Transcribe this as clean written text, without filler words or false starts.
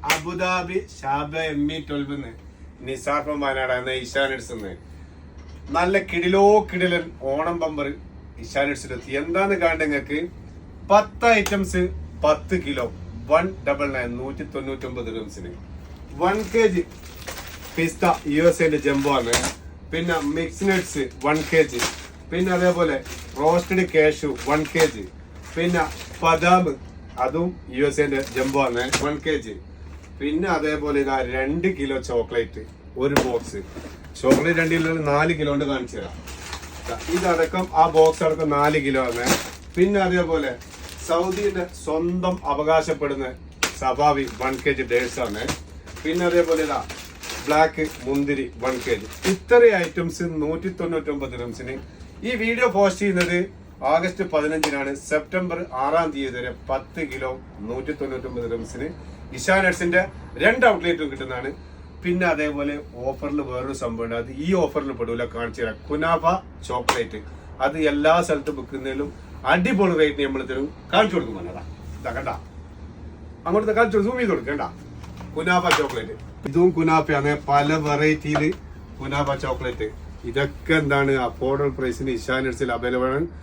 Abu Dhabi ഷാബ ME12 Nisaf Wayanad ഇഷാനിഡ്സ് നല്ല കിടിലൻ Onam bumper ഇഷാനിഡ്സിലെത്തി. എന്താന്ന് കാണണ്ട നിങ്ങൾക്ക് 10 ഐറ്റംസ് 10 കിലോ 199 199 ദിർഹംസിന് 1 kg പിസ്ത USA ജംബോ ആണ്. പിന്നെ മിക്സ് നട്ട്സ് 1 kg. പിന്നെ അതേപോലെ റോസ്റ്റഡ് കാഷ്യൂ 1 kg. പിന്നെ ബദാം അതും USA ജംബോ ആണ് 1 kg. പിന്നെ അതേപോലെ ഇതാ 2 കിലോ ചോക്ലേറ്റ് ഒരു ബോക്സ്. ചോക്ലേറ്റ് 2 കിലോ 4 കിലോ കൊണ്ട് കാണിച്ചു തരാം. ഇതടക്കം ആ ബോക്സ് അടക്കം 4 കിലോ ആണ്. പിന്നെ അതേപോലെ സൗദിയുടെ സ്വന്തം അവകാശപ്പെടുന്ന സഫാവി 1 kg ഡേറ്റ്സ് ആണ്. പിന്നെ അതേപോലെ ഇതാ ബ്ലാക്ക് മുന്തിരി 1 kg. ഇത്രയും ഐറ്റംസ് 199 ദിർഹംസിന്. ഈ വീഡിയോ പോസ്റ്റ് ചെയ്യുന്നത് ഓഗസ്റ്റ് 15 സെപ്റ്റംബർ 6 വരെ 10 കിലോ 199 ദിർഹംസിന് ഇഷാനട്സിന്റെ 2 ഔട്ട്ലെറ്റും കിട്ടുന്നതാണ്. പിന്നെ അതേപോലെ ഓഫറിൽ വേറൊരു സംഭവം, അത് ഈ ഓഫറിൽ പെടൂല, കാണിച്ചു തരാം. കുനാഫ ചോക്ലേറ്റ് അത് എല്ലാ സ്ഥലത്തും വിൽക്കുന്നതിലും അടിപൊളി റേറ്റ് നമ്മൾ തരും, കാണിച്ചു കൊടുക്കും. ഇതാ കണ്ട, അങ്ങോട്ട് കാണിച്ചു സൂം ചെയ്ത് കൊടുക്കണ്ട. കുനാഫ ചോക്ലേറ്റ് ഇതും കുനാഫയാണ്, പല വെറൈറ്റിയില് കുനാഫ ചോക്ലേറ്റ്. ഇതൊക്കെ എന്താണ് അഫോർഡബിൾ പ്രൈസിന് ഇഷാനട്സിൽ അവൈലബിൾ ആണ്.